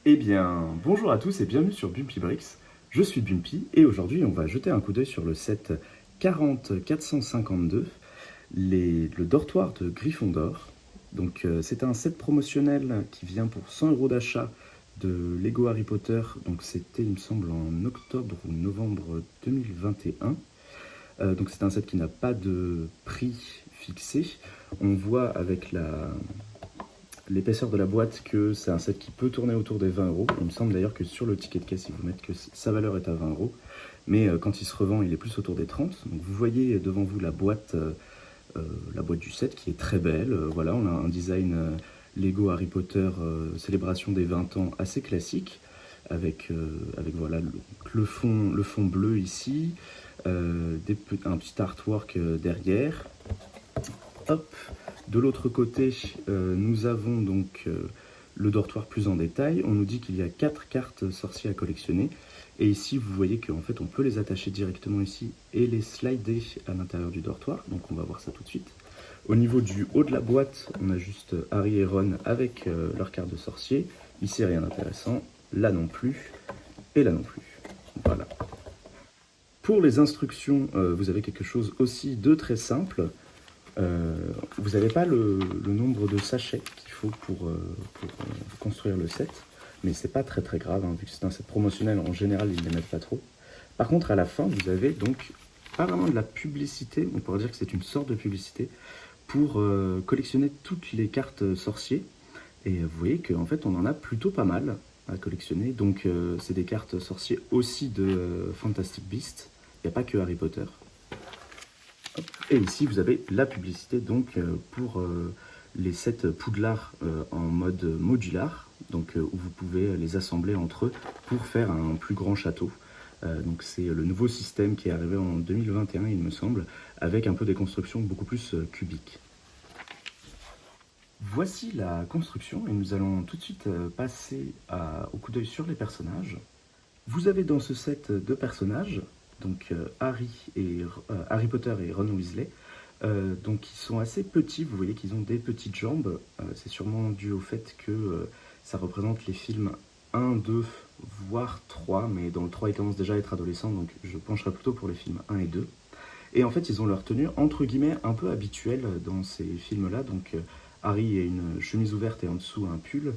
Eh bien, bonjour à tous et bienvenue sur Bumpy Bricks. Je suis Bumpy et aujourd'hui on va jeter un coup d'œil sur le set 40452, le dortoir de Gryffondor. Donc c'est un set promotionnel qui vient pour 100 € d'achat de Lego Harry Potter. Donc c'était il me semble en octobre ou novembre 2021. Donc c'est un set qui n'a pas de prix fixé. On voit avec l'épaisseur de la boîte que c'est un set qui peut tourner autour des 20 €. Il me semble d'ailleurs que sur le ticket de caisse, ils vous mettent que sa valeur est à 20 €. Mais quand il se revend, il est plus autour des 30. Donc vous voyez devant vous la boîte du set qui est très belle. Voilà, on a un design Lego Harry Potter célébration des 20 ans assez classique. Avec voilà, le fond bleu ici, un petit artwork derrière. Hop. De l'autre côté, nous avons donc le dortoir plus en détail. On nous dit qu'il y a 4 cartes sorciers à collectionner. Et ici, vous voyez qu'en fait, on peut les attacher directement ici et les slider à l'intérieur du dortoir. Donc on va voir ça tout de suite. Au niveau du haut de la boîte, on a juste Harry et Ron avec leur carte de sorcier. Ici, rien d'intéressant. Là non plus. Et là non plus. Voilà. Pour les instructions, vous avez quelque chose aussi de très simple. Vous n'avez pas le nombre de sachets qu'il faut pour construire le set, mais c'est pas très très grave, hein, vu que c'est un set promotionnel, en général ils ne les mettent pas trop. Par contre, à la fin, vous avez donc pas vraiment de la publicité, on pourrait dire que c'est une sorte de publicité, pour collectionner toutes les cartes sorciers. Et vous voyez qu'en fait, on en a plutôt pas mal à collectionner. Donc, c'est des cartes sorciers aussi de Fantastic Beasts. Il n'y a pas que Harry Potter. Et ici, vous avez la publicité donc pour les sets Poudlard en mode modular, donc où vous pouvez les assembler entre eux pour faire un plus grand château. Donc c'est le nouveau système qui est arrivé en 2021, il me semble, avec un peu des constructions beaucoup plus cubiques. Voici la construction et nous allons tout de suite passer au coup d'œil sur les personnages. Vous avez dans ce set deux personnages, donc Harry Potter et Ron Weasley. Donc ils sont assez petits, vous voyez qu'ils ont des petites jambes. C'est sûrement dû au fait que ça représente les films 1, 2, voire 3, mais dans le 3 ils commencent déjà à être adolescents, donc je pencherai plutôt pour les films 1 et 2. Et en fait ils ont leur tenue entre guillemets un peu habituelle dans ces films-là. Donc Harry a une chemise ouverte et en dessous un pull.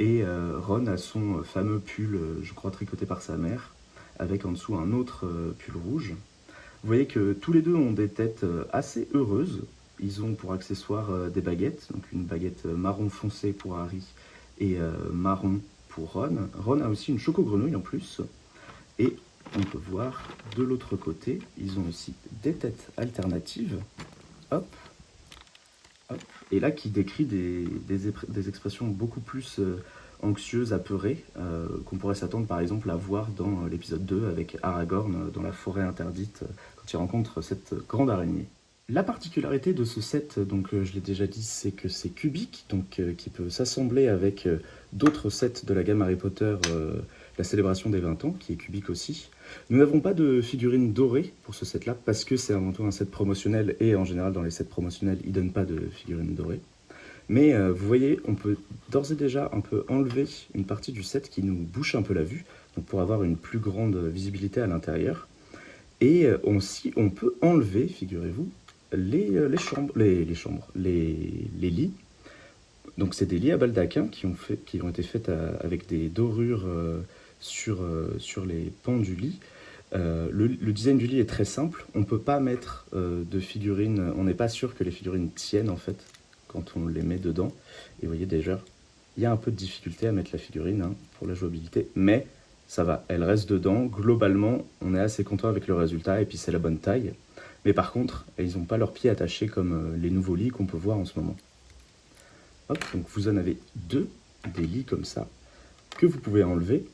Et Ron a son fameux pull, je crois tricoté par sa mère, avec en dessous un autre pull rouge. Vous voyez que tous les deux ont des têtes assez heureuses. Ils ont pour accessoire des baguettes, donc une baguette marron foncé pour Harry et marron pour Ron. Ron a aussi une choco-grenouille en plus. Et on peut voir de l'autre côté, ils ont aussi des têtes alternatives. Hop, hop. Et là qui décrit des expressions beaucoup plus anxieuses, apeurées, qu'on pourrait s'attendre par exemple à voir dans l'épisode 2 avec Aragorn dans la forêt interdite quand il rencontre cette grande araignée. La particularité de ce set, donc je l'ai déjà dit, c'est que c'est cubique, donc qui peut s'assembler avec d'autres sets de la gamme Harry Potter, la célébration des 20 ans, qui est cubique aussi. Nous n'avons pas de figurines dorées pour ce set-là, parce que c'est avant tout un set promotionnel, et en général dans les sets promotionnels, ils ne donnent pas de figurines dorées. Mais vous voyez, on peut d'ores et déjà un peu enlever une partie du set qui nous bouche un peu la vue, donc pour avoir une plus grande visibilité à l'intérieur. Et aussi, on peut enlever, figurez-vous, les lits. Donc c'est des lits à baldaquin qui ont été faits avec des dorures sur les pans du lit. Le design du lit est très simple. On ne peut pas mettre de figurines. On n'est pas sûr que les figurines tiennent en fait quand on les met dedans. Et vous voyez déjà, il y a un peu de difficulté à mettre la figurine hein, pour la jouabilité, mais ça va, elle reste dedans. Globalement, on est assez content avec le résultat et puis c'est la bonne taille. Mais par contre, ils n'ont pas leurs pieds attachés comme les nouveaux lits qu'on peut voir en ce moment. Hop, donc vous en avez deux, des lits comme ça, que vous pouvez enlever.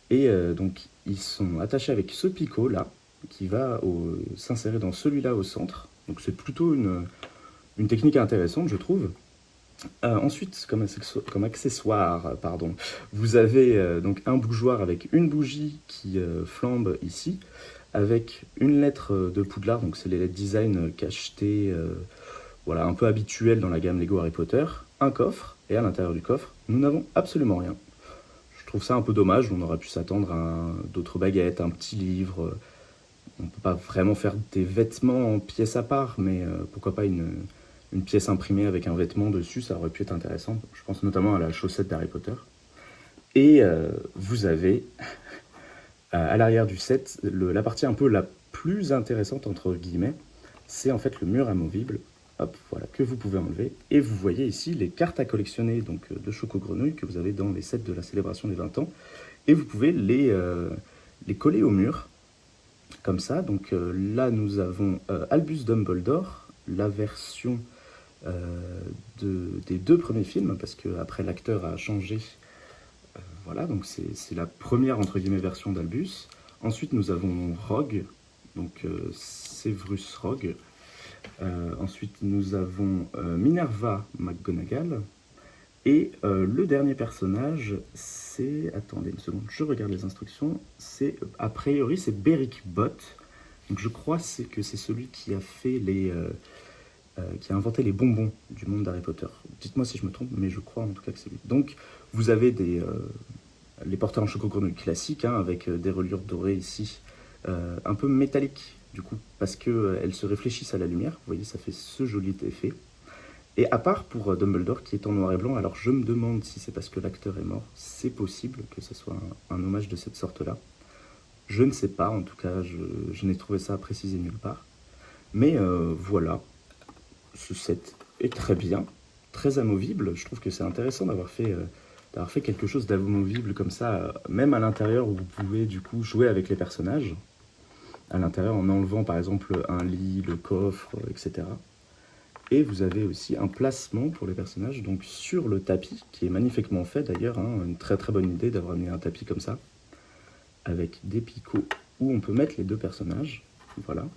Et donc ils sont attachés avec ce picot là, qui va s'insérer dans celui-là au centre. Donc c'est plutôt une technique intéressante, je trouve. Ensuite, comme accessoire, pardon, vous avez donc un bougeoir avec une bougie qui flambe ici, avec une lettre de Poudlard, donc c'est les lettres design cachetées, voilà, un peu habituelles dans la gamme Lego Harry Potter, un coffre, et à l'intérieur du coffre, nous n'avons absolument rien. trouve ça un peu dommage, on aurait pu s'attendre à d'autres baguettes, un petit livre. On peut pas vraiment faire des vêtements en pièces à part, mais pourquoi pas une pièce imprimée avec un vêtement dessus, ça aurait pu être intéressant. Je pense notamment à la chaussette d'Harry Potter. Et vous avez à l'arrière du set, la partie un peu la plus intéressante entre guillemets, c'est en fait le mur amovible, hop, voilà, que vous pouvez enlever. Et vous voyez ici les cartes à collectionner donc, de Choco Grenouille que vous avez dans les sets de la célébration des 20 ans. Et vous pouvez les coller au mur, comme ça. Donc là, nous avons Albus Dumbledore, la version des 2 premiers films, parce qu'après l'acteur a changé. Voilà, donc c'est la première entre guillemets version d'Albus. Ensuite, nous avons Rogue, donc Severus Rogue. Ensuite, nous avons Minerva McGonagall. Et le dernier personnage, c'est... Attendez une seconde, je regarde les instructions. C'est, a priori, c'est Beric Bott. Donc je crois que c'est celui qui a fait qui a inventé les bonbons du monde d'Harry Potter. Dites-moi si je me trompe, mais je crois en tout cas que c'est lui. Donc vous avez les porteurs en Choco Grenouille classiques, hein, avec des reliures dorées ici, un peu métalliques du coup, parce qu'elles se réfléchissent à la lumière. Vous voyez, ça fait ce joli effet. Et à part pour Dumbledore qui est en noir et blanc, alors je me demande si c'est parce que l'acteur est mort, c'est possible que ce soit un hommage de cette sorte-là. Je ne sais pas, en tout cas, je n'ai trouvé ça précisé nulle part. Mais voilà, ce set est très bien, très amovible. Je trouve que c'est intéressant d'avoir fait quelque chose d'amovible comme ça, même à l'intérieur où vous pouvez du coup jouer avec les personnages. À l'intérieur en enlevant par exemple un lit, le coffre, etc. Et vous avez aussi un placement pour les personnages, donc sur le tapis, qui est magnifiquement fait d'ailleurs, hein, une très très bonne idée d'avoir amené un tapis comme ça, avec des picots où on peut mettre les 2 personnages, voilà.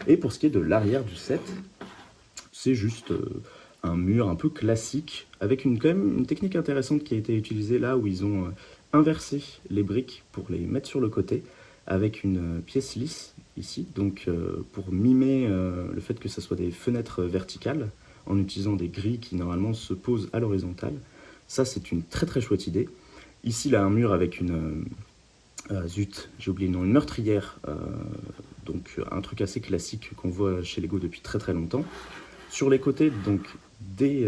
Et pour ce qui est de l'arrière du set, c'est juste un mur un peu classique, avec quand même une technique intéressante qui a été utilisée là, où ils ont inversé les briques pour les mettre sur le côté, avec une pièce lisse ici, donc pour mimer le fait que ce soit des fenêtres verticales, en utilisant des grilles qui normalement se posent à l'horizontale. Ça, c'est une très très chouette idée. Ici, là, un mur avec zut, j'ai oublié le nom, une meurtrière, donc un truc assez classique qu'on voit chez Lego depuis très très longtemps. Sur les côtés, donc des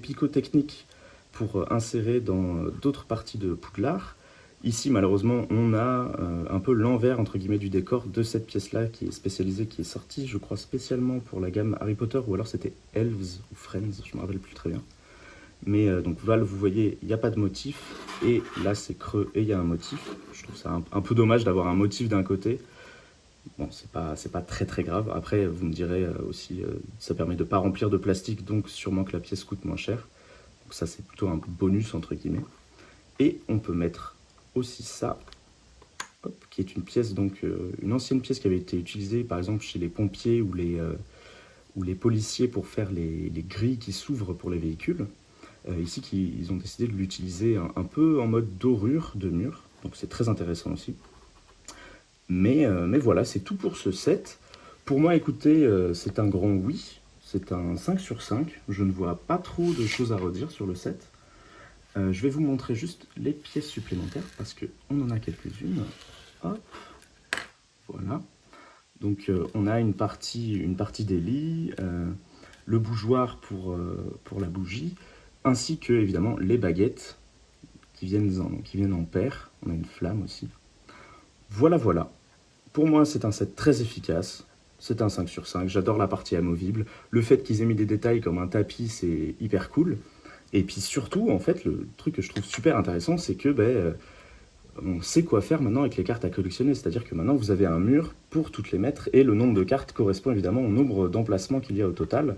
picots techniques pour insérer dans d'autres parties de Poudlard. Ici, malheureusement, on a un peu l'envers, entre guillemets, du décor de cette pièce-là qui est spécialisée, qui est sortie, je crois, spécialement pour la gamme Harry Potter, ou alors c'était Elves ou Friends, je ne me rappelle plus très bien. Mais donc là, vous voyez, il n'y a pas de motif, et là, c'est creux et il y a un motif. Je trouve ça un peu dommage d'avoir un motif d'un côté. Bon, c'est pas très très grave. Après, vous me direz aussi, ça permet de ne pas remplir de plastique, donc sûrement que la pièce coûte moins cher. Donc ça, c'est plutôt un bonus, entre guillemets. Et on peut mettre aussi ça, hop, qui est une pièce, donc une ancienne pièce qui avait été utilisée par exemple chez les pompiers ou les policiers pour faire les grilles qui s'ouvrent pour les véhicules. Ici, ils ont décidé de l'utiliser un peu en mode dorure de mur, donc c'est très intéressant aussi. Mais voilà, c'est tout pour ce set. Pour moi, écoutez, c'est un grand oui, c'est un 5 sur 5. Je ne vois pas trop de choses à redire sur le set. Je vais vous montrer juste les pièces supplémentaires parce qu'on en a quelques-unes. Hop, voilà. Donc on a une partie des lits, le bougeoir pour la bougie, ainsi que évidemment les baguettes qui viennent en paire. On a une flamme aussi. Voilà, voilà. Pour moi, c'est un set très efficace. C'est un 5 sur 5. J'adore la partie amovible. Le fait qu'ils aient mis des détails comme un tapis, c'est hyper cool. Et puis surtout, en fait, le truc que je trouve super intéressant, c'est que on sait quoi faire maintenant avec les cartes à collectionner. C'est-à-dire que maintenant, vous avez un mur pour toutes les mettre, et le nombre de cartes correspond évidemment au nombre d'emplacements qu'il y a au total.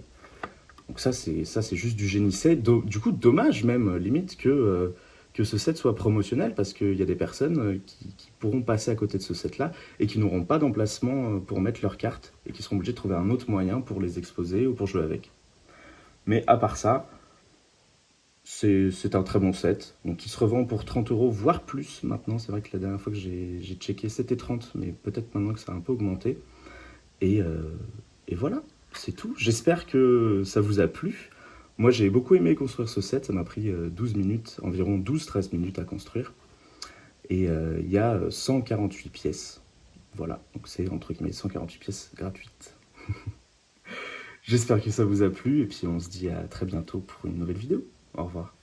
Donc ça, c'est juste du génie. C'est du coup dommage même, limite, que ce set soit promotionnel, parce qu'il y a des personnes qui pourront passer à côté de ce set-là, et qui n'auront pas d'emplacement pour mettre leurs cartes, et qui seront obligés de trouver un autre moyen pour les exposer ou pour jouer avec. Mais à part ça, c'est un très bon set, donc il se revend pour 30 €, voire plus maintenant. C'est vrai que la dernière fois que j'ai checké, c'était 30, mais peut-être maintenant que ça a un peu augmenté. Et voilà, c'est tout. J'espère que ça vous a plu. Moi, j'ai beaucoup aimé construire ce set, ça m'a pris 12 minutes, environ 12-13 minutes à construire. Et il y a 148 pièces. Voilà, donc c'est entre guillemets 148 pièces gratuites. J'espère que ça vous a plu et puis on se dit à très bientôt pour une nouvelle vidéo. Au revoir.